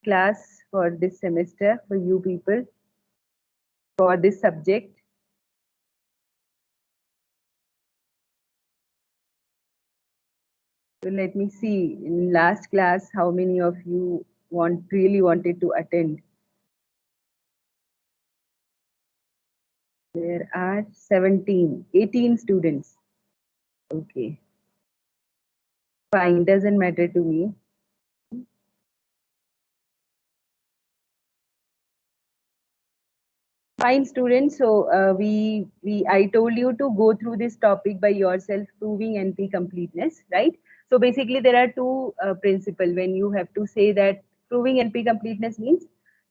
class for this semester for you people for this subject. So let me see in last class how many of you really wanted to attend. There are 18 students. Okay, fine, doesn't matter to me. Fine, students. So I told you to go through this topic by yourself, proving NP completeness, right? So basically, there are two principles when you have to say that proving NP completeness means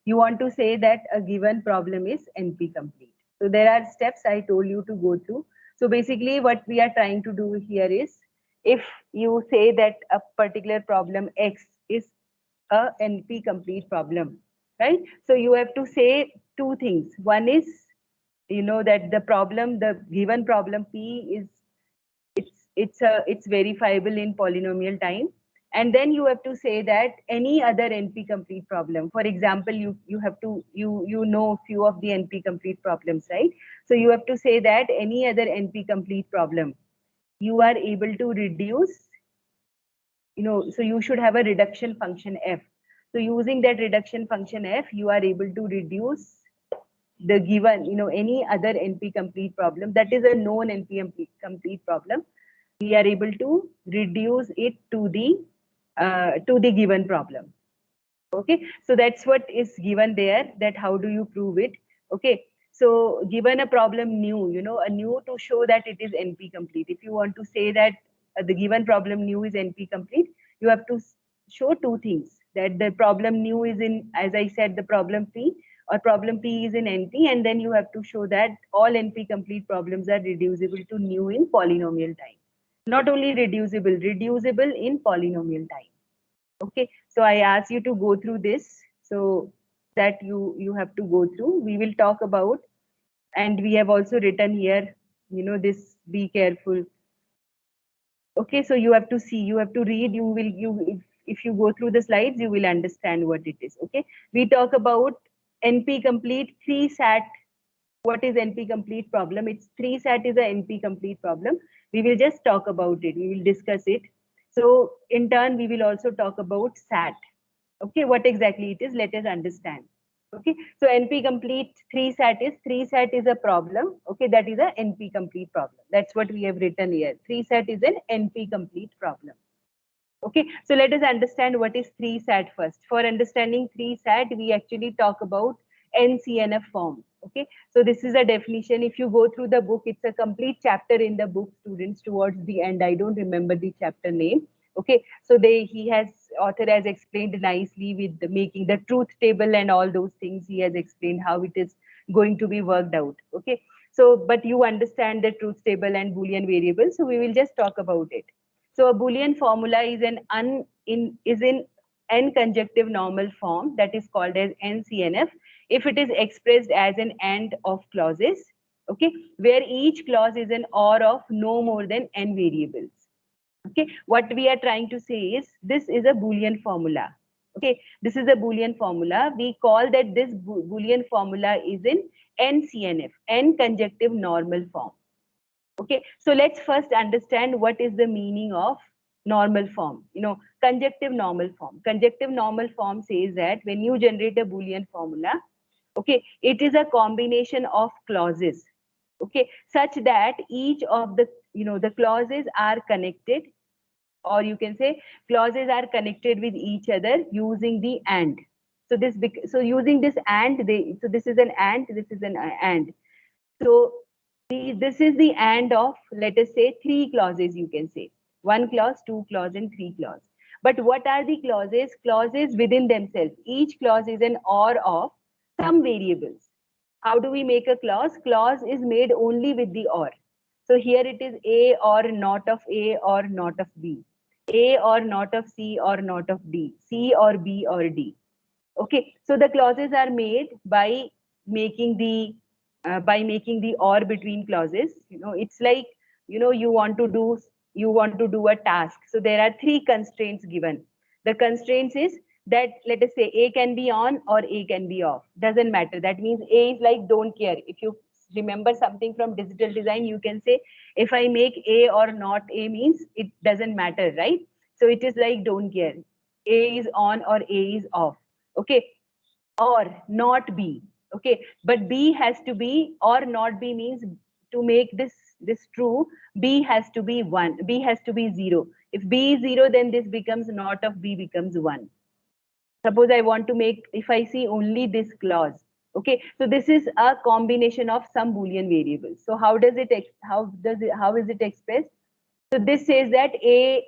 you want to say that a given problem is NP complete. So there are steps I told you to go through. So basically, what we are trying to do here is if you say that a particular problem X is a NP complete problem, right? So you have to say two things. One is, you know, that the given problem P is it's verifiable in polynomial time, and then you have to say that any other NP complete problem. For example, you have to you know few of the NP complete problems, right? So you have to say that any other NP complete problem you are able to reduce, you know, so you should have a reduction function f. So using that reduction function f, you are able to reduce the given, you know, any other NP complete problem that is a known NP complete problem. We are able to reduce it to the given problem. Okay, so that's what is given there, that how do you prove it. Okay, so given a problem new, you know, a new to show that it is NP complete. If you want to say that the given problem new is NP complete, you have to show two things, that the problem new is in, as I said, the problem P, or problem P is in NP, and then you have to show that all NP complete problems are reducible to new in polynomial time. Not only reducible in polynomial time. Okay, so I ask you to go through this, so that you have to go through. We will talk about, and we have also written here, you know, this, be careful. Okay, so you have to see, you have to read, if you go through the slides, you will understand what it is. Okay, we talk about NP complete 3 sat. What is NP complete problem? It's 3 sat is a NP complete problem. We will just talk about it, we will discuss it. So in turn, we will also talk about SAT. Okay, what exactly it is, let us understand. Okay, so NP complete 3 sat is a problem. Okay, that is a NP complete problem. That's what we have written here. 3 sat is an NP complete problem. Okay, so let us understand what is 3 sat first. For understanding 3 sat, we actually talk about NCNF form. Okay, so this is a definition. If you go through the book, it's a complete chapter in the book, students, towards the end. I don't remember the chapter name. Okay, so author has explained nicely with making the truth table and all those things. He has explained how it is going to be worked out. Okay, so but you understand the truth table and Boolean variables, so we will just talk about it. So a Boolean formula is in n conjunctive normal form, that is called as NCNF, if it is expressed as an AND of clauses, okay, where each clause is an OR of no more than n variables. Okay, what we are trying to say is this is a Boolean formula. Okay, this is a Boolean formula. We call that this Boolean formula is in NCNF, n conjunctive normal form. Okay, so let's first understand what is the meaning of normal form. You know, conjunctive normal form. Conjunctive normal form says that when you generate a Boolean formula, okay, it is a combination of clauses, okay, such that each of the, you know, the clauses are connected, or you can say clauses are connected with each other using the AND. So using this AND, so this is an AND, this is an AND. So this is the AND of, let us say, 3 clauses, you can say. 1 clause, 2 clause, and 3 clause. But what are the clauses? Clauses within themselves. Each clause is an OR of some variables. How do we make a clause? Clause is made only with the OR. So here it is A or not of A or not of B. A or not of C or not of D. C or B or D. Okay, so the clauses are made by making the or between clauses. You know, it's like, you know, you want to do a task. So there are 3 constraints given. The constraints is that let us say A can be on or A can be off. Doesn't matter. That means A is like don't care. If you remember something from digital design, you can say if I make A or not A means it doesn't matter, right? So it is like don't care. A is on or A is off. Okay. Or not B. Okay. But B has to be, or not B means to make this true, B has to be 1. B has to be 0. If B is 0, then this becomes not of B becomes 1. Suppose I want to make, if I see only this clause, okay, so this is a combination of some Boolean variables. So how does it, how is it expressed? So this says that A,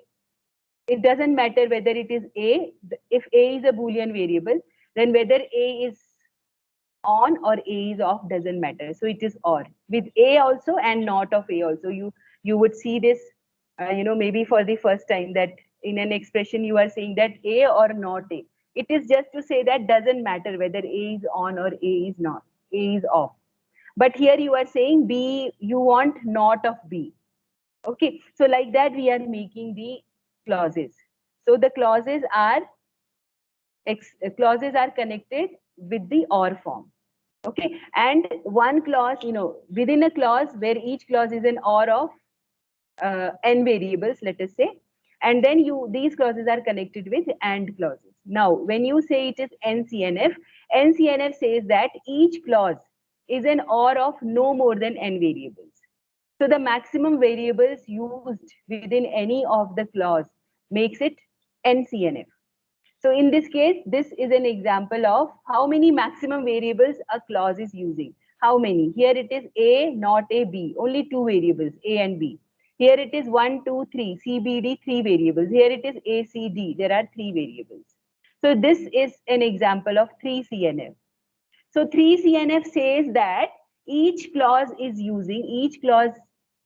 it doesn't matter whether it is A, if A is a Boolean variable, then whether A is on or A is off doesn't matter. So it is or with A also and not of A also. You would see this, maybe for the first time that in an expression you are saying that A or not A. It is just to say that doesn't matter whether A is on or A is not. A is off. But here you are saying B, you want not of B. Okay, so like that we are making the clauses. So the clauses are connected with the or form. Okay, and one clause, within a clause where each clause is an or of n variables, let us say, and then these clauses are connected with and clauses. Now, when you say it is NCNF, NCNF says that each clause is an or of no more than n variables. So the maximum variables used within any of the clause makes it NCNF. So in this case, this is an example of how many maximum variables a clause is using. How many? Here it is A, not A, B. Only two variables, A and B. Here it is 1, 2, 3, C, B, D, three variables. Here it is A, C, D. There are three variables. So this is an example of 3CNF. So 3CNF says that each clause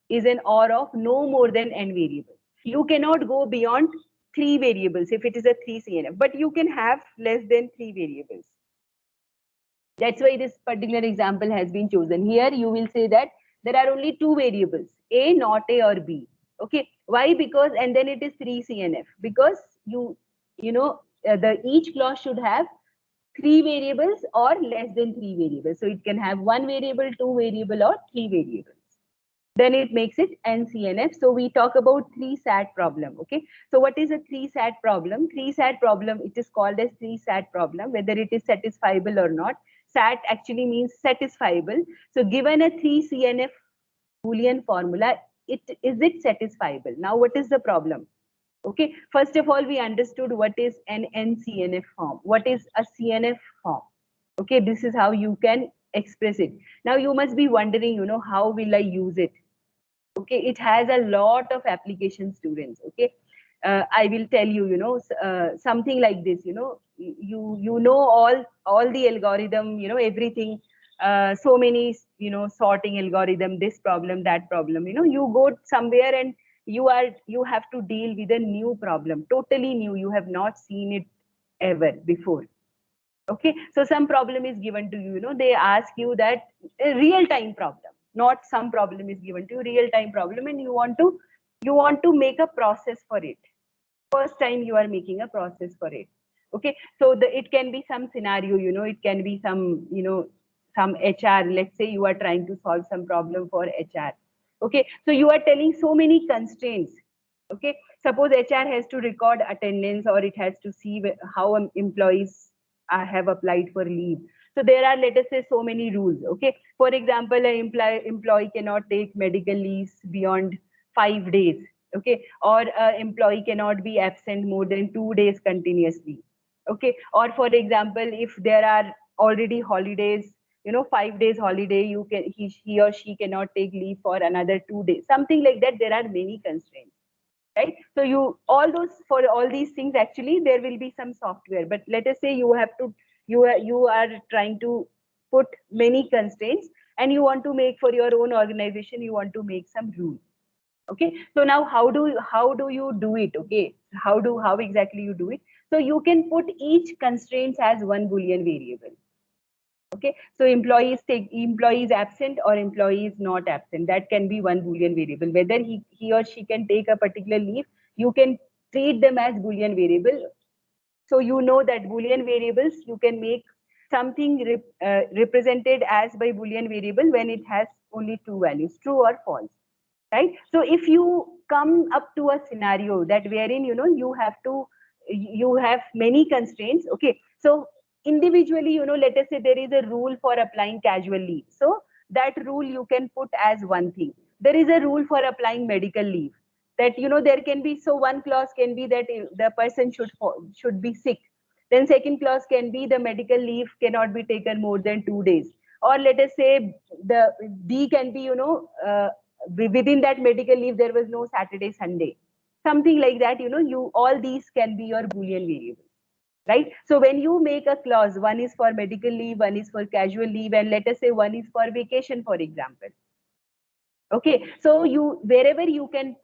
is an or of no more than n variables. You cannot go beyond three variables if it is a 3CNF, but you can have less than three variables. That's why this particular example has been chosen. Here you will say that there are only two variables, A, not A, or B. Okay, why? Because, and then it is 3CNF, because each clause should have three variables or less than three variables. So it can have one variable, two variable, or three variables. Then it makes it NCNF. So we talk about 3SAT problem. Okay. So what is a 3SAT problem? 3SAT problem, it is called as 3SAT problem, whether it is satisfiable or not. SAT actually means satisfiable. So given a 3CNF Boolean formula, is it satisfiable? Now, what is the problem? Okay, first of all, we understood what is an NCNF form. What is a CNF form? Okay, this is how you can express it. Now you must be wondering, how will I use it? Okay, it has a lot of application, students. Okay, I will tell you, something like this. You know all the algorithm, everything. So many, sorting algorithm, this problem, that problem. You go somewhere and you have to deal with a new problem, totally new. You have not seen it ever before. Okay, so some problem is given to you. They ask you that a real time problem, not some problem is given to you, real time problem, and you want to make a process for it. First time you are making a process for it. Okay, so it can be some scenario. It can be some some HR. Let's say you are trying to solve some problem for HR. Okay, so you are telling so many constraints. Okay, suppose HR has to record attendance, or it has to see how employees have applied for leave. So there are, let us say, so many rules. Okay, for example, an employee cannot take medical leaves beyond 5 days. Okay, or employee cannot be absent more than 2 days continuously. Okay, or for example, if there are already holidays, 5 days holiday, he or she cannot take leave for another 2 days, something like that. There are many constraints, right? So for all these things, actually there will be some software, but let us say you are trying to put many constraints, and you want to make for your own organization, you want to make some rules. Okay, so now how do you do it? Okay, how exactly you do it? So you can put each constraints as one Boolean variable. Okay, so employees absent or employees not absent, that can be one Boolean variable. Whether he or she can take a particular leave, you can treat them as Boolean variable. So you know that Boolean variables, you can make something represented as by Boolean variable when it has only two values, true or false, right? So if you come up to a scenario that wherein, you have many constraints, okay? So individually, let us say there is a rule for applying casual leave. So that rule you can put as one thing. There is a rule for applying medical leave, that, there can be, so one clause can be that the person should be sick. Then second clause can be the medical leave cannot be taken more than 2 days. Or let us say the D can be, within that medical leave there was no Saturday, Sunday, something like that. You, all these can be your Boolean variables, right? So when you make a clause, one is for medical leave, one is for casual leave, and let us say one is for vacation, for example. Okay, so wherever you can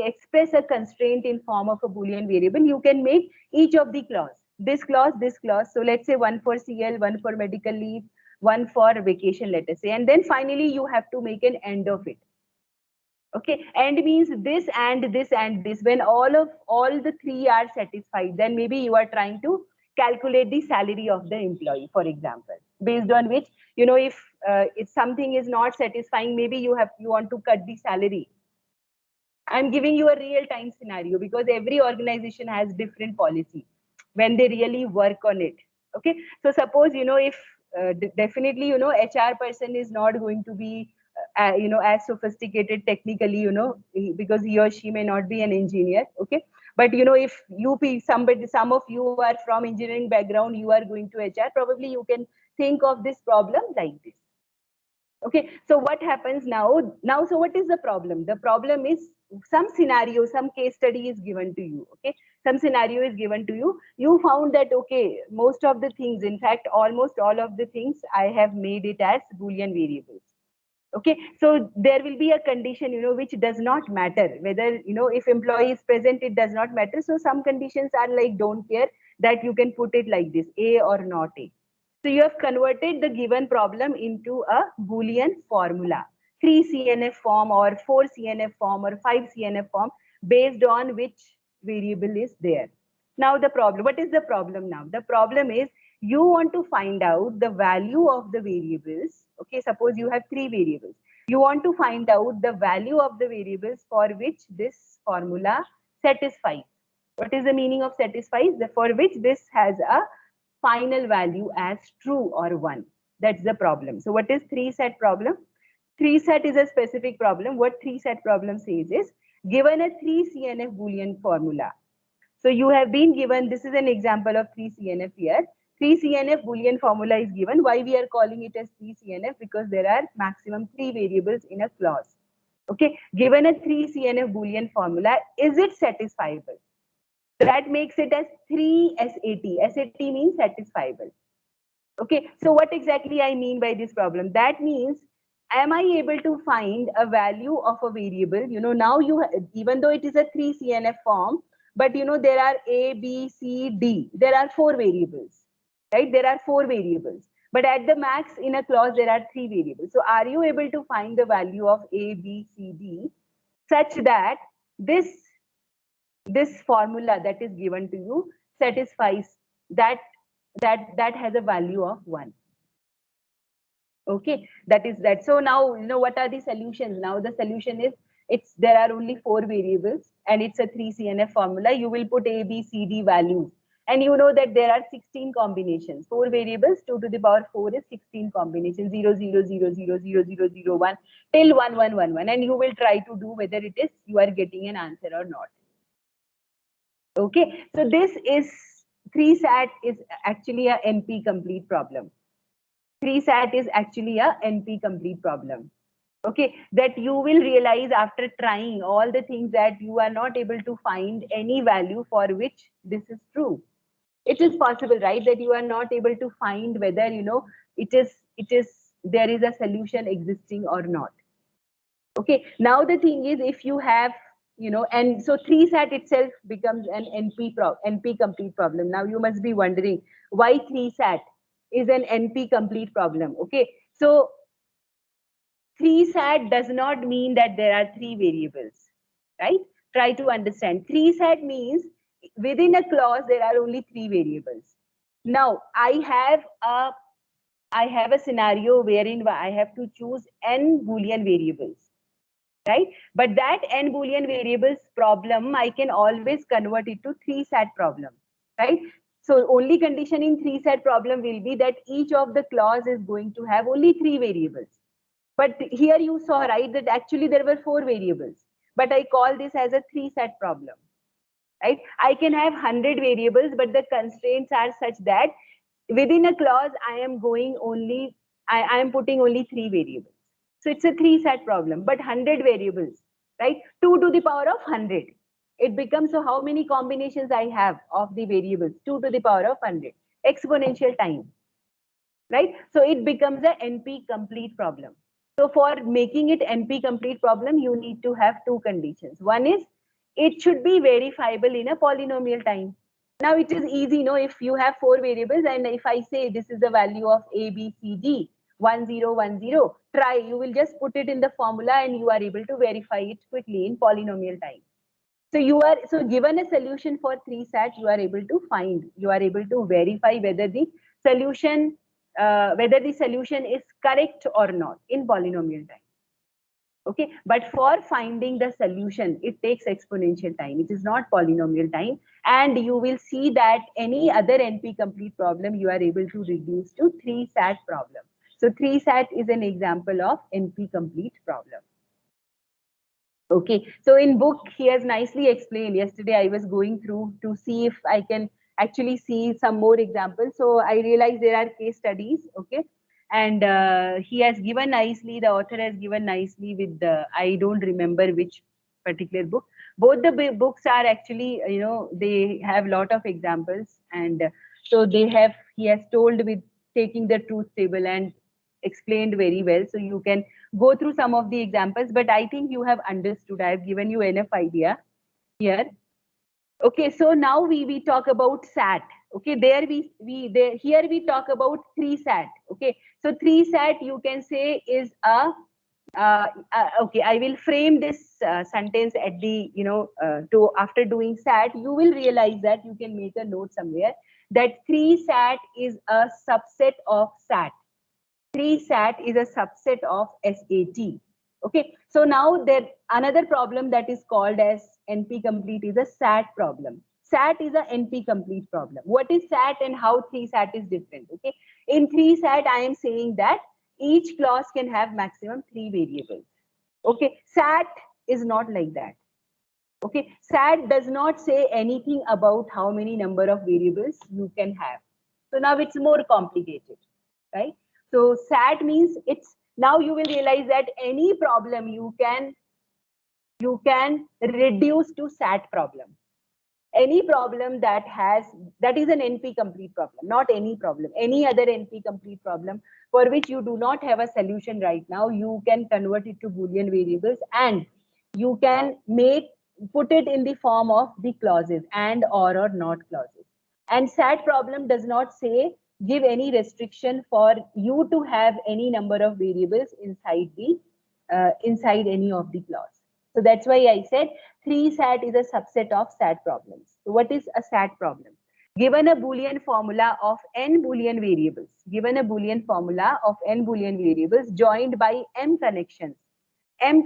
express a constraint in form of a Boolean variable, you can make each of the clause, this clause, this clause. So let's say one for CL, one for medical leave, one for vacation, let us say, and then finally you have to make an end of it. Okay, end means this and this and this. When all the three are satisfied, then maybe you are trying to calculate the salary of the employee, for example, based on which, if something is not satisfying, maybe you want to cut the salary. I'm giving you a real time scenario because every organization has different policy when they really work on it. Okay, so suppose, if definitely, HR person is not going to be as sophisticated technically, because he or she may not be an engineer. Okay, but if some of you are from engineering background, you are going to HR, probably you can think of this problem like this. Okay, so what happens now? So what is the problem? The problem is some scenario, some case study is given to you. Okay, some scenario is given to you. You found that, okay, most of the things, in fact, almost all of the things, I have made it as Boolean variables. Okay, so there will be a condition, which does not matter whether, if employee is present, it does not matter. So some conditions are like, don't care, that you can put it like this, A or not A. So you have converted the given problem into a Boolean formula, 3 CNF form or 4 CNF form or 5 CNF form, based on which variable is there. Now the problem, what is the problem now? The problem is, you want to find out the value of the variables. Okay, suppose you have 3 variables. You want to find out the value of the variables for which this formula satisfies. What is the meaning of satisfies? For which this has a final value as true or 1. That's the problem. So what is 3 set problem? 3 set is a specific problem. What 3 set problem says is, given a 3 CNF Boolean formula. So you have been given, this is an example of 3 CNF here. 3 CNF Boolean formula is given. Why we are calling it as 3 CNF? Because there are maximum 3 variables in a clause. Okay, given a 3 CNF Boolean formula, is it satisfiable? That makes it as 3 SAT. SAT means satisfiable. Okay, so what exactly I mean by this problem? That means, am I able to find a value of a variable? Now even though it is a 3 CNF form, but there are A, B, C, D. There are 4 variables, right? There are 4 variables. But at the max in a clause, there are 3 variables. So are you able to find the value of A, B, C, D such that this formula that is given to you satisfies that has a value of 1? Okay, that is that. So now, what are the solutions? Now the solution is, there are only 4 variables and it's a 3 CNF formula. You will put A, B, C, D values, and you know that there are 16 combinations. 4 variables, 2 to the power 4 is 16 combinations, 0, 0, 0, 0, 0, 0, 0, 1 till 1, 1, 1, 1, and you will try to do whether it is you are getting an answer or not. Okay, so this is 3 SAT is actually a NP complete problem. 3 SAT is actually a NP complete problem. Okay, that you will realize after trying all the things that you are not able to find any value for which this is true. It is possible, right, that you are not able to find whether, there is a solution existing or not. Okay, now the thing is, if you have, and so 3 SAT itself becomes an NP complete problem. Now you must be wondering why 3 SAT is an NP complete problem. Okay, so 3 SAT does not mean that there are 3 variables, right? Try to understand. 3 SAT means within a clause there are only 3 variables. Now I have a scenario wherein I have to choose n Boolean variables, right? But that n Boolean variables problem, I can always convert it to 3 SAT problem, right? So only condition in 3 SAT problem will be that each of the clause is going to have only 3 variables. But here you saw, right, that actually there were 4 variables. But I call this as a 3 SAT problem, right? I can have 100 variables, but the constraints are such that within a clause, I am putting only 3 variables. So it's a 3 SAT problem, but 100 variables, right? 2 to the power of 100. It becomes, so how many combinations I have of the variables? 2 to the power of 100. Exponential time, right? So it becomes a NP complete problem. So for making it NP complete problem, you need to have 2 conditions. One is it should be verifiable in a polynomial time. Now it is easy, no? If you have 4 variables and if I say this is the value of A, B, C, D, 1, 0, 1, 0, try, you will just put it in the formula and you are able to verify it quickly in polynomial time. So given a solution for 3 SAT, you are able to verify whether the solution is correct or not in polynomial time. Okay, but for finding the solution, it takes exponential time. It is not polynomial time, and you will see that any other NP complete problem you are able to reduce to 3 SAT problem. So 3 SAT is an example of NP complete problem. Okay, so in book he has nicely explained. Yesterday I was going through to see if I can actually see some more examples. So I realized there are case studies. Okay, and he has given nicely. The author has given nicely with the, I don't remember which particular book. Both the books are actually, they have lot of examples, and so he has told with taking the truth table and explained very well. So you can go through some of the examples, but I think you have understood. I have given you enough idea here. Okay, so now we talk about SAT. Okay, here we talk about 3 SAT. Okay, so 3 SAT you can say is a okay, I will frame this sentence at the, to after doing SAT, you will realize that you can make a note somewhere that 3 SAT is a subset of SAT. 3 SAT is a subset of SAT. Okay, so now there another problem that is called as NP complete is a SAT problem. SAT is a NP complete problem. What is SAT and how 3 SAT is different? Okay, in 3 SAT I am saying that each clause can have maximum 3 variables. Okay, SAT is not like that. Okay, SAT does not say anything about how many number of variables you can have. So now it's more complicated, right? So SAT means it's, now you will realize that any problem you can reduce to SAT problem. Any problem that is an NP complete problem, not any problem, any other NP complete problem for which you do not have a solution right now, you can convert it to Boolean variables and you can put it in the form of the clauses and or not clauses. And SAT problem does not give any restriction for you to have any number of variables inside any of the clause. So that's why I said 3 SAT is a subset of SAT problems. So what is a SAT problem? Given a Boolean formula of n Boolean variables, joined by m connections, m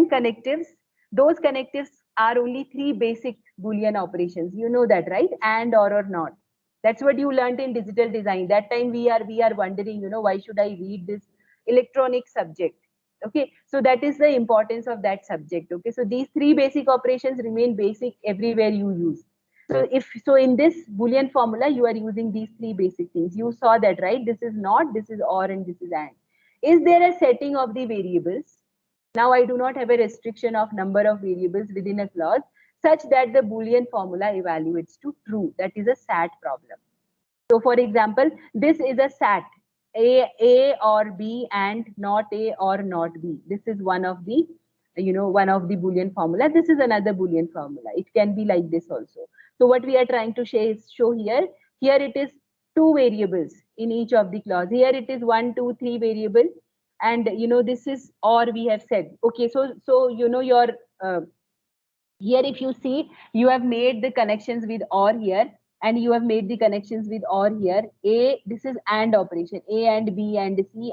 connectives, those connectives are only 3 basic Boolean operations. You know that, right? And or not. That's what you learned in digital design. That time we are wondering, why should I read this electronic subject? Okay, so that is the importance of that subject. Okay, so these 3 basic operations remain basic everywhere you use. So in this Boolean formula, you are using these 3 basic things. You saw that, right? This is not, this is or, and this is and. Is there a setting of the variables? Now I do not have a restriction of number of variables within a clause such that the Boolean formula evaluates to true. That is a SAT problem. So for example, this is a SAT. A or B and not A or not B. This is one of the Boolean formula. This is another Boolean formula. It can be like this also. So what we are trying to show here it is 2 variables in each of the clause. Here it is 1, 2, 3 variable, and this is or we have said. Okay, so your Here, if you see, you have made the connections with OR here, and you have made the connections with OR here. A, this is AND operation, A and B and C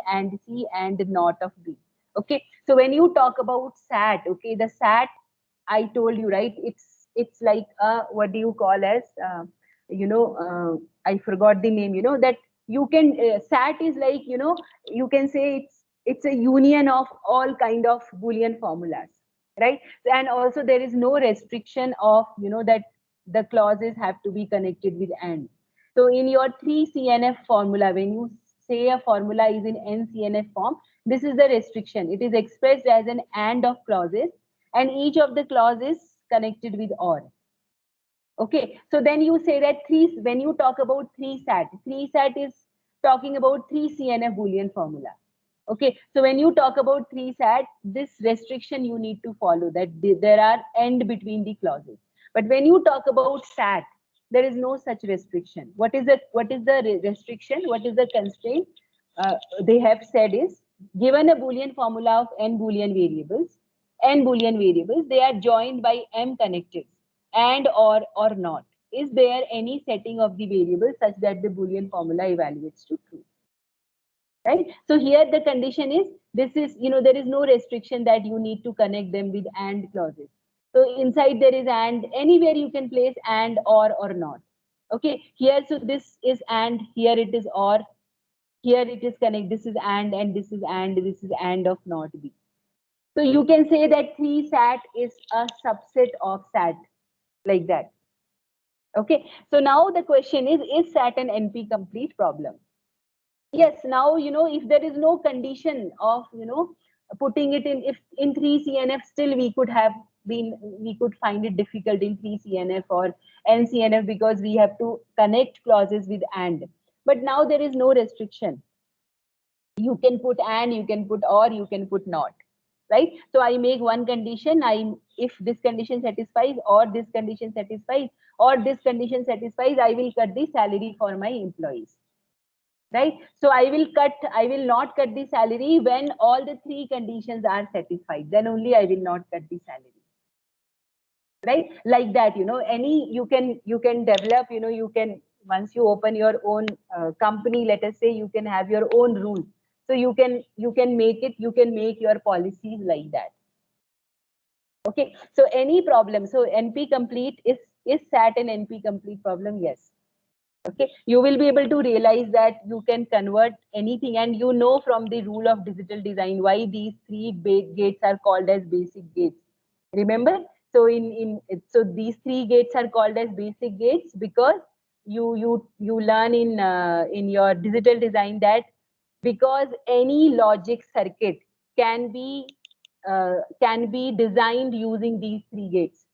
and not of B. Okay, so when you talk about SAT, okay, the SAT, I told you, right, it's like a, what do you call as, I forgot the name, that you can, SAT is like, you can say it's a union of all kind of Boolean formulas, right? And also there is no restriction of, that the clauses have to be connected with AND. So in your 3CNF formula, when you say a formula is in NCNF form, this is the restriction. It is expressed as an AND of clauses, and each of the clauses connected with OR. Okay, so then you say that when you talk about 3SAT is talking about 3CNF Boolean formula. Okay, so when you talk about 3SAT, this restriction you need to follow, that there are AND between the clauses. But when you talk about SAT, there is no such restriction. What is the restriction? What is the constraint? They have said is, given a Boolean formula of n Boolean variables, they are joined by m connectives, and or not. Is there any setting of the variable such that the Boolean formula evaluates to true? Right? So here the condition is, this is, there is no restriction that you need to connect them with AND clauses. So inside there is AND, anywhere you can place AND or not. Okay, here, so this is AND, here it is OR, here it is connect, this is and this is AND of not B. So you can say that 3SAT is a subset of SAT, like that. Okay, so now the question is SAT an NP complete problem? Yes, now, if there is no condition of, putting it in, if in 3CNF, still we could find it difficult in 3CNF or NCNF, because we have to connect clauses with AND. But now there is no restriction. You can put AND, you can put OR, you can put NOT, right? So I make one condition, if this condition satisfies, or this condition satisfies, or this condition satisfies, I will cut the salary for my employees. Right? So I will not cut the salary when all the three conditions are satisfied. Then only I will not cut the salary. Right? Like that, you can develop, you can, once you open your own company, let us say, you can have your own rules. So you can make your policies like that. Okay. So any problem. So NP complete is SAT an NP complete problem? Yes. Okay, you will be able to realize that you can convert anything, and from the rule of digital design why these three gates are called as basic gates. Remember? So so these three gates are called as basic gates because you learn in your digital design that because any logic circuit can be designed using these three gates,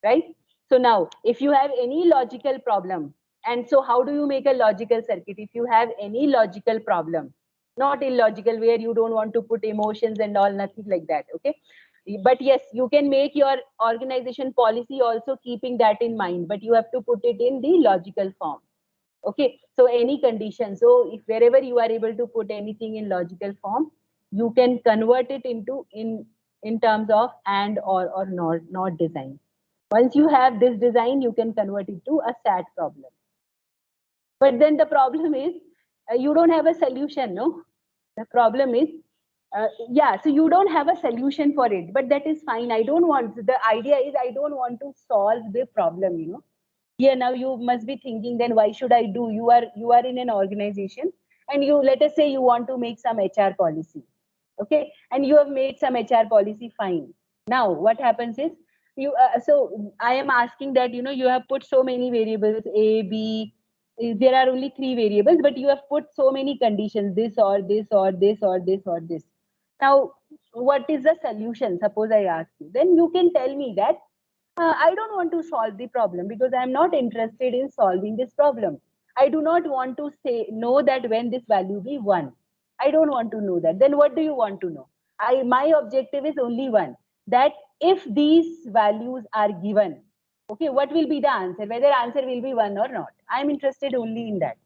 right? So now, if you have any logical problem, and so how do you make a logical circuit? If you have any logical problem, not illogical, where you don't want to put emotions and all, nothing like that, okay? But yes, you can make your organization policy also keeping that in mind, but you have to put it in the logical form. Okay, so any condition. So if wherever you are able to put anything in logical form, you can convert it into in terms of and or not design. Once you have this design, you can convert it to a SAT problem. But then the problem is you don't have a solution, no? The problem is, yeah, so you don't have a solution for it, but that is fine. The idea is I don't want to solve the problem, Here now you must be thinking, then why should I do? You are in an organization, and let us say you want to make some HR policy. Okay, and you have made some HR policy, fine. Now what happens is, so I am asking that, you have put so many variables, A, B, there are only three variables, but you have put so many conditions, this or this or this or this or this. Now, what is the solution? Suppose I ask you, then you can tell me that I don't want to solve the problem because I am not interested in solving this problem. I do not want to know that when this value be 1. I don't want to know that. Then what do you want to know? My objective is only one, that if these values are given, okay, what will be the answer? Whether answer will be 1 or not. I am interested only in that.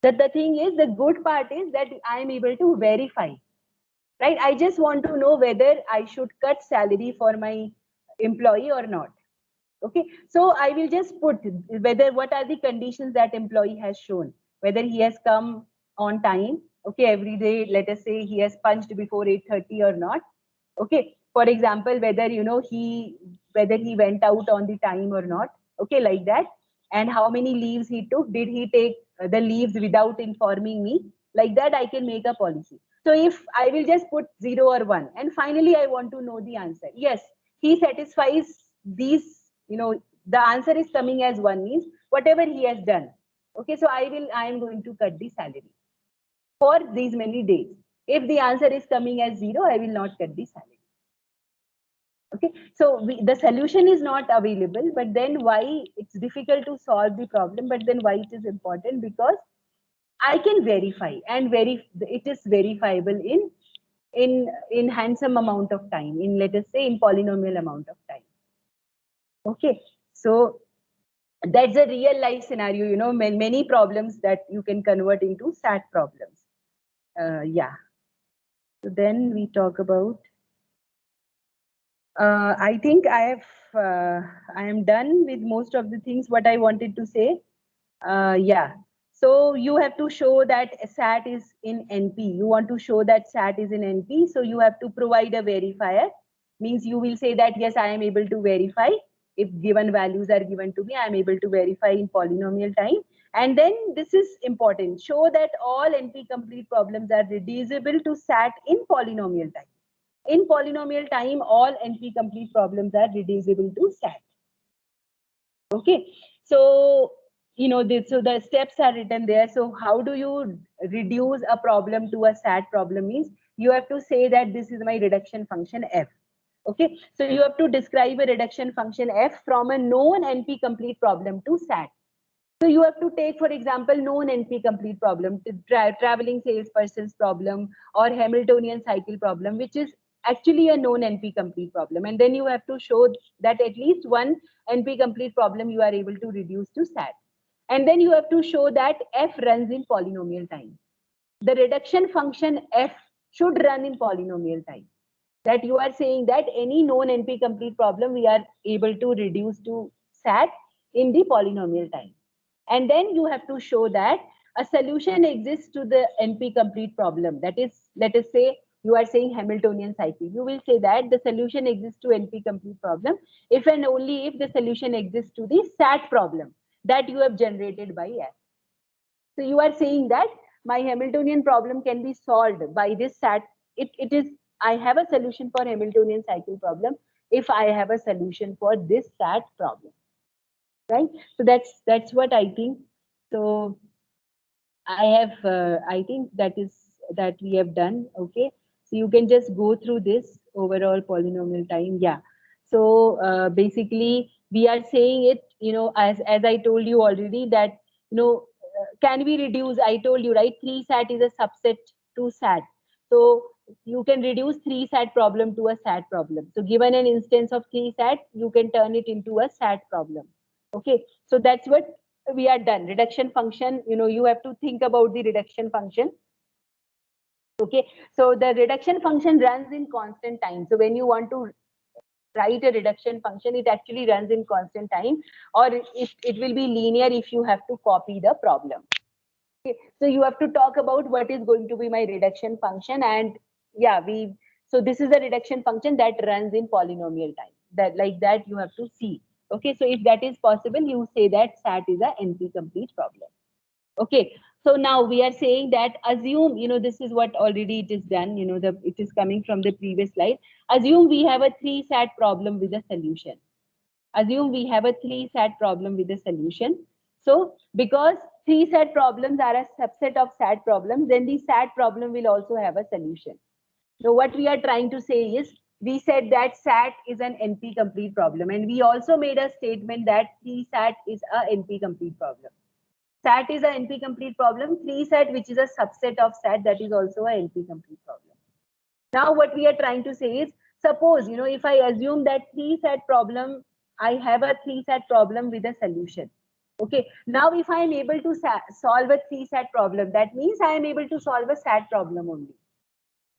That the thing is, the good part is that I am able to verify, right? I just want to know whether I should cut salary for my employee or not. Okay, so I will just put whether what are the conditions that employee has shown, whether he has come on time, okay, every day, let us say he has punched before 8:30 or not. Okay, for example, whether whether he went out on the time or not, okay, like that. And how many leaves he took, did he take the leaves without informing me, like that I can make a policy. So if I will just put 0 or 1 and finally I want to know the answer, yes, he satisfies these, the answer is coming as 1 means whatever he has done. Okay, so I am going to cut the salary for these many days. If the answer is coming as 0, I will not cut the salary. Okay, so the solution is not available, but then why it's difficult to solve the problem, but then why it is important, because I can verify, and it is verifiable in handsome amount of time, in, let us say, in polynomial amount of time. Okay, so that's a real life scenario, many problems that you can convert into SAT problems. Yeah. So then we talk about, I think I am done with most of the things what I wanted to say. Yeah. So you have to show that SAT is in NP. You want to show that SAT is in NP. So you have to provide a verifier. Means you will say that, yes, I am able to verify. If given values are given to me, I am able to verify in polynomial time. And then this is important. Show that all NP complete problems are reducible to SAT in polynomial time. In polynomial time, all NP complete problems are reducible to SAT. Okay, so so the steps are written there. So how do you reduce a problem to a SAT problem? Means you have to say that this is my reduction function f. Okay, so you have to describe a reduction function f from a known NP complete problem to SAT. So you have to take, for example, known NP complete problem, traveling salesperson's problem, or Hamiltonian cycle problem, which is actually a known NP complete problem. And then you have to show that at least one NP complete problem you are able to reduce to SAT. And then you have to show that f runs in polynomial time. The reduction function f should run in polynomial time. That you are saying that any known NP complete problem we are able to reduce to SAT in the polynomial time. And then you have to show that a solution exists to the NP complete problem. That is, let us say you are saying Hamiltonian cycle. You will say that the solution exists to NP complete problem if and only if the solution exists to the SAT problem that you have generated by F. So you are saying that my Hamiltonian problem can be solved by this SAT. It is, I have a solution for Hamiltonian cycle problem if I have a solution for this SAT problem. Right? So that's what I think. So I think that we have done. Okay, so you can just go through this overall polynomial time. Yeah, so basically we are saying it, as I told you already, that can we reduce, I told you, right, 3 SAT is a subset to SAT. So you can reduce 3 SAT problem to a SAT problem. So given an instance of 3 SAT, you can turn it into a SAT problem. Okay, so that's what we are done. Reduction function, you have to think about the reduction function. Okay, so the reduction function runs in constant time. So when you want to write a reduction function, it actually runs in constant time, or it will be linear if you have to copy the problem. Okay, so you have to talk about what is going to be my reduction function, and yeah, so this is a reduction function that runs in polynomial time. That, like that, you have to see. Okay, so if that is possible, you say that SAT is a NP complete problem. Okay, so now we are saying that assume, this is what already it is done, it is coming from the previous slide. Assume we have a 3 SAT problem with a solution. Assume we have a 3 SAT problem with a solution. So because 3 SAT problems are a subset of SAT problems, then the SAT problem will also have a solution. So what we are trying to say is, we said that SAT is an NP complete problem, and we also made a statement that 3 SAT is a NP complete problem. SAT is a NP complete problem. 3 SAT, which is a subset of SAT, that is also a NP complete problem. Now what we are trying to say is, suppose, if I assume that 3 SAT problem, I have a 3 SAT problem with a solution. Okay, now if I am able to solve a 3 SAT problem, that means I am able to solve a SAT problem only.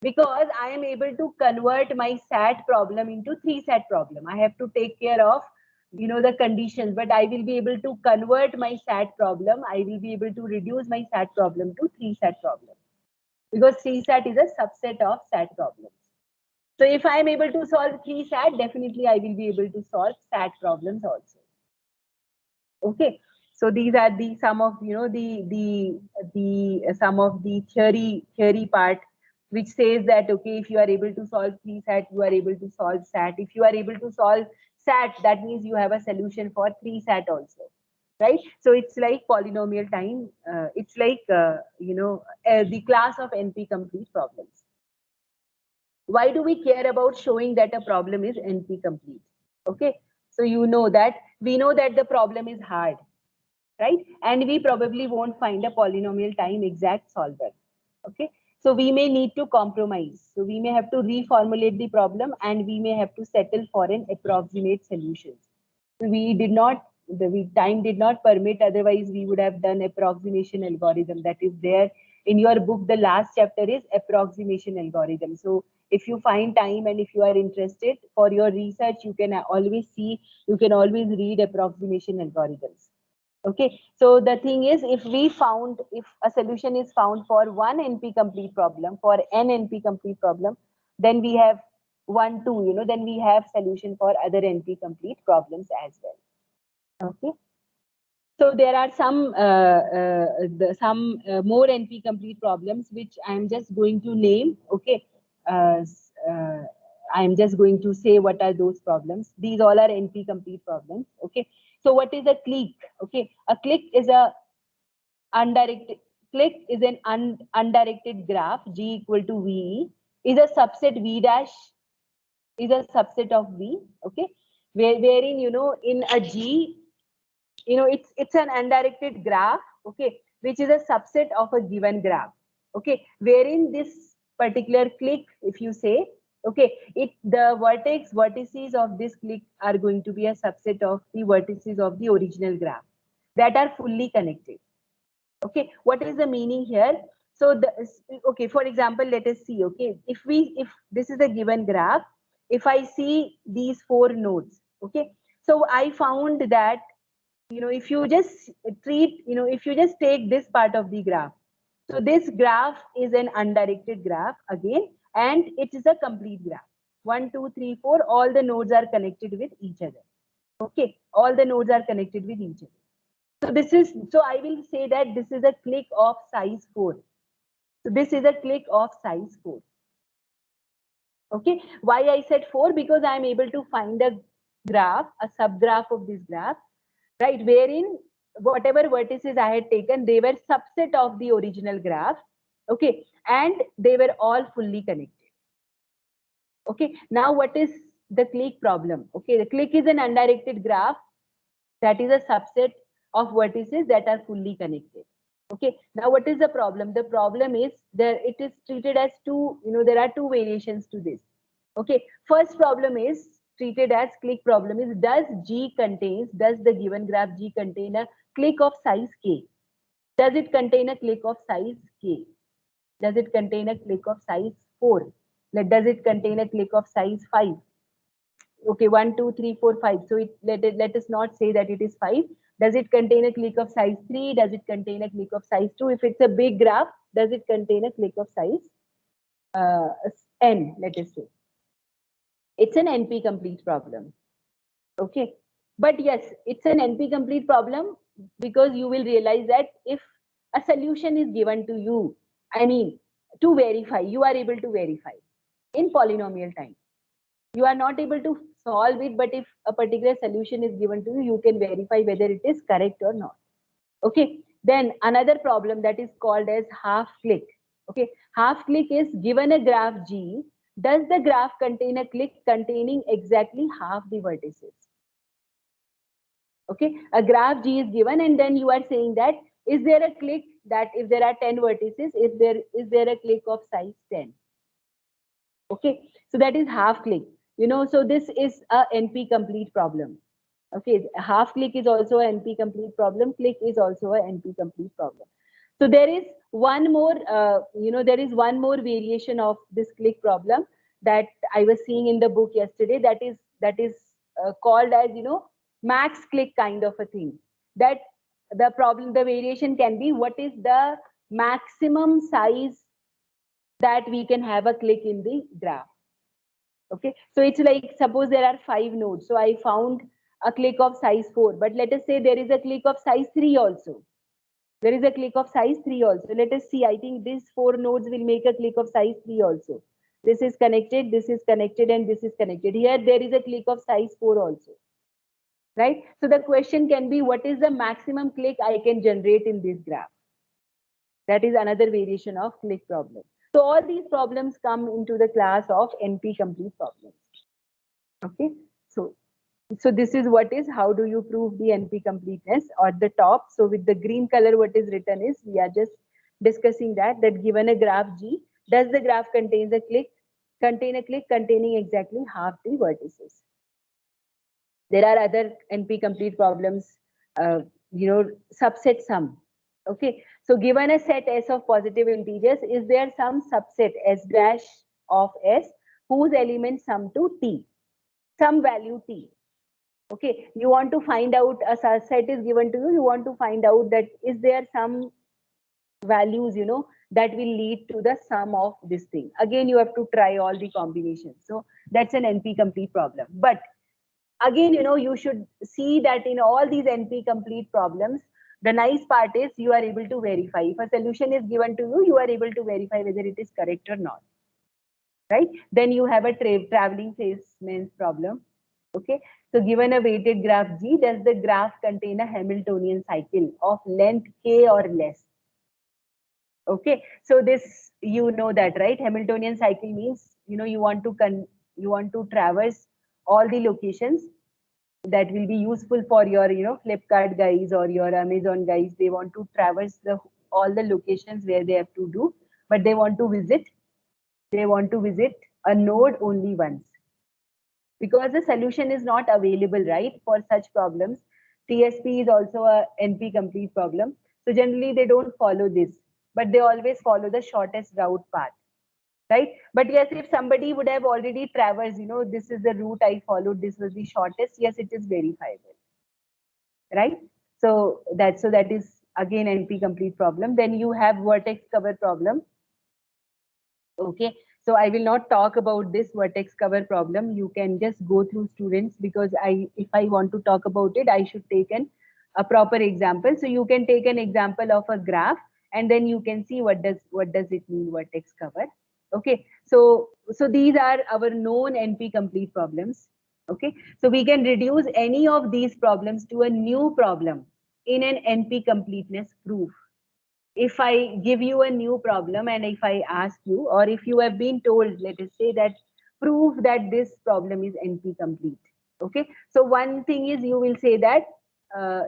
Because I am able to convert my SAT problem into 3 SAT problem. I have to take care of the conditions, but I will be able to convert my SAT problem. I will be able to reduce my SAT problem to 3 SAT problem, because 3 SAT is a subset of SAT problems. So if I am able to solve 3 SAT, definitely I will be able to solve SAT problems also. Okay. So these are the some of the some of the theory part, which says that okay, if you are able to solve 3 SAT, you are able to solve SAT. If you are able to solve SAT, that means you have a solution for 3 SAT also, right? So it's like polynomial time. It's like the class of NP complete problems. Why do we care about showing that a problem is NP complete? Okay, so we know that the problem is hard, right? And we probably won't find a polynomial time exact solver. Okay, so we may need to compromise. So we may have to reformulate the problem, and we may have to settle for an approximate solution. Time did not permit, otherwise we would have done approximation algorithm. That is there in your book. The last chapter is approximation algorithm. So if you find time and if you are interested for your research, you can always read approximation algorithms. Okay, so the thing is, if a solution is found for one NP complete problem, for n NP complete problem, then we have then we have solution for other NP complete problems as well. Okay, so there are some more NP complete problems which I am just going to name. Okay, I am just going to say what are those problems. These all are NP complete problems. Okay, so what is a clique? Okay, a clique is a undirected an undirected graph. G equal to V is a subset. V dash is a subset of V. Okay, wherein in a G, it's an undirected graph. Okay, which is a subset of a given graph. Okay, wherein this particular clique, if you say, okay, the vertices of this clique are going to be a subset of the vertices of the original graph that are fully connected. Okay, what is the meaning here? So okay, for example, let us see. Okay, if this is a given graph, if I see these 4 nodes, okay, so I found that if you just take this part of the graph, so this graph is an undirected graph again, and it is a complete graph. 1, 2, 3, 4, all the nodes are connected with each other. Okay, all the nodes are connected with each other. So I will say that this is a clique of size 4. So this is a clique of size 4. Okay, why I said 4? Because I am able to find a graph, a subgraph of this graph, right, wherein whatever vertices I had taken, they were subset of the original graph. Okay, and they were all fully connected. Okay, now what is the clique problem? Okay, the clique is an undirected graph that is a subset of vertices that are fully connected. Okay, now what is the problem? The problem is it is treated as there are two variations to this. Okay, first problem is treated as clique problem is, does the given graph G contain a clique of size K? Does it contain a clique of size K? Does it contain a clique of size 4? Does it contain a clique of size 5? Okay, 1, 2, 3, 4, 5. So let us not say that it is 5. Does it contain a clique of size 3? Does it contain a clique of size 2? If it's a big graph, does it contain a clique of size n? Let us say it's an NP complete problem. Okay, but yes, it's an NP complete problem because you will realize that if a solution is given to you, I mean, to verify, you are able to verify in polynomial time. You are not able to solve it, but if a particular solution is given to you, you can verify whether it is correct or not. Okay, then another problem that is called as half clique. Okay, half clique is, given a graph G, does the graph contain a clique containing exactly half the vertices? Okay, a graph G is given, and then you are saying that is there a clique that if there are 10 vertices, is there a clique of size 10? Okay, so that is half clique. So this is a NP complete problem. Okay, half clique is also a NP complete problem. Clique is also a NP complete problem. So there is one more, variation of this clique problem that I was seeing in the book yesterday. That is called as max click kind of a thing. That the variation can be what is the maximum size that we can have a click in the graph. Okay, so it's like suppose there are 5 nodes. So I found a click of size 4, but let us say there is a click of size 3 also. There is a click of size 3 also. Let us see. I think these 4 nodes will make a click of size 3 also. This is connected, and this is connected. Here there is a click of size 4 also. Right? So the question can be, what is the maximum click I can generate in this graph? That is another variation of click problem. So all these problems come into the class of NP complete problems. Okay. So this is what is, how do you prove the NP completeness at the top. So with the green color, what is written is, we are just discussing that given a graph G, does the graph contain a click containing exactly half the vertices? There are other NP complete problems, subset sum. Okay, so given a set S of positive integers, is there some subset S dash of S whose elements sum to T, some value T? Okay, you want to find out, a set is given to you, you want to find out that is there some values, that will lead to the sum of this thing. Again, you have to try all the combinations. So that's an NP complete problem. But again, you should see that in all these NP complete problems, the nice part is you are able to verify. If a solution is given to you, you are able to verify whether it is correct or not. Right? Then you have a traveling salesman's problem. Okay. So given a weighted graph G, does the graph contain a Hamiltonian cycle of length K or less? Okay. So this, that, right? Hamiltonian cycle means, you want to traverse all the locations that will be useful for your, Flipkart guys or your Amazon guys. They want to traverse all the locations where they have to do, but they want to visit a node only once, because the solution is not available, right, for such problems. TSP is also a NP complete problem. So generally they don't follow this, but they always follow the shortest route path. Right? But yes, if somebody would have already traversed, this is the route I followed, this was the shortest, yes, it is verifiable. Right? So that is again NP complete problem. Then you have vertex cover problem. Okay, so I will not talk about this vertex cover problem. You can just go through, students, because if I want to talk about it, I should take a proper example. So you can take an example of a graph, and then you can see what does it mean, vertex cover. Okay, so these are our known NP complete problems. Okay, so we can reduce any of these problems to a new problem in an NP completeness proof. If I give you a new problem and if I ask you, or if you have been told, let us say that prove that this problem is NP complete. Okay, so one thing is, you will say that,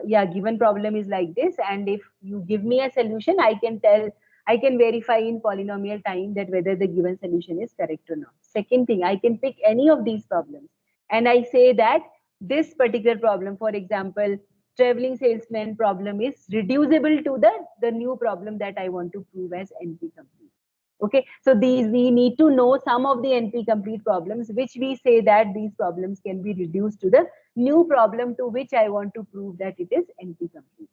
yeah, given problem is like this, and if you give me a solution, I can verify in polynomial time that whether the given solution is correct or not. Second thing, I can pick any of these problems and I say that this particular problem, for example, traveling salesman problem, is reducible to the new problem that I want to prove as NP complete. Okay, so we need to know some of the NP complete problems, which we say that these problems can be reduced to the new problem to which I want to prove that it is NP complete.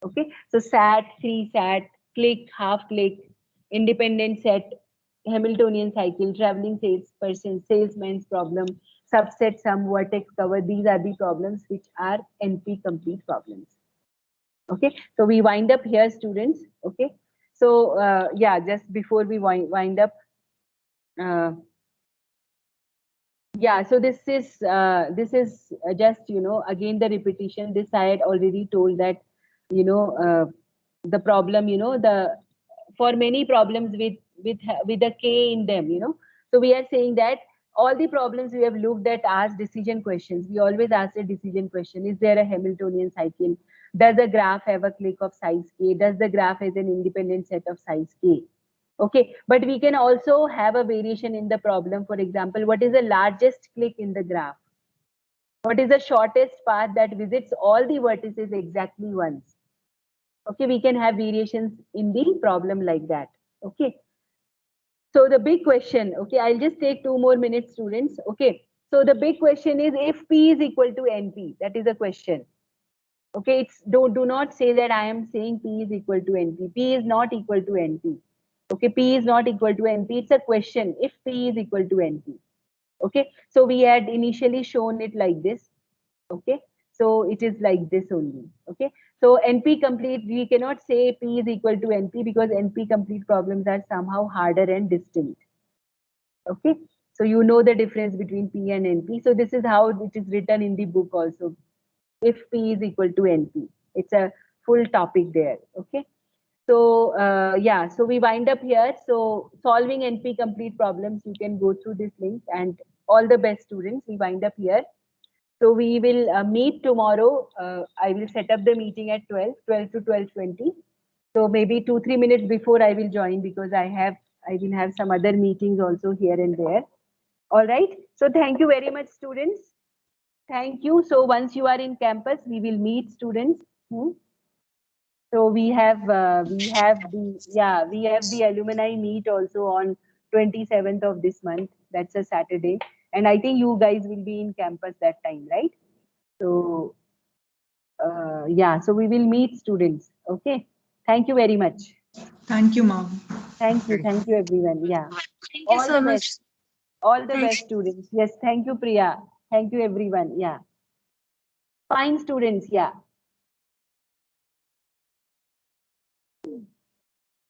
Okay, so SAT, 3-SAT, click, half click, independent set, Hamiltonian cycle, traveling salesman's problem, subset sum, vertex cover. These are the problems which are NP complete problems. Okay, so we wind up here, students. Okay, so yeah, just before we wind up, yeah, so this is just, again the repetition. This I had already told that, the problem, for many problems with a K in them, so we are saying that all the problems we have looked at ask decision questions. We always ask a decision question: is there a Hamiltonian cycle? Does a graph have a click of size K? Does the graph has an independent set of size K? Okay, but we can also have a variation in the problem. For example, what is the largest click in the graph? What is the shortest path that visits all the vertices exactly once? Okay, we can have variations in the problem like that. Okay, so the big question, okay, I'll just take 2 more minutes, students. Okay, So the big question is if P is equal to NP, that is a question. Okay, it's do not say that I am saying P is equal to NP. P is not equal to NP. Okay, P is not equal to NP. It's a question if P is equal to NP. Okay, so we had initially shown it like this. Okay, so it is like this only. Okay, so NP complete, we cannot say P is equal to NP because NP complete problems are somehow harder and distinct. Okay, so you know the difference between P and NP. So this is how it is written in the book also. If P is equal to NP, it's a full topic there. Okay, so yeah, so we wind up here. So solving NP complete problems, you can go through this link, and all the best students, we wind up here. So we will meet tomorrow. I will set up the meeting at 12 to 12:20. So maybe 2-3 minutes before I will join because I will have some other meetings also here and there. All right. So thank you very much, students. Thank you. So once you are in campus, we will meet students. So we have the alumni meet also on 27th of this month. That's a Saturday, and I think you guys will be in campus that time, right? So yeah, so we will meet students. Okay. Thank you very much. Thank you, ma'am. Thank you everyone. Yeah. Thank you All so the best. much. All the Thanks. best students. Yes, thank you, Priya. Thank you everyone. Yeah. Fine students. Yeah.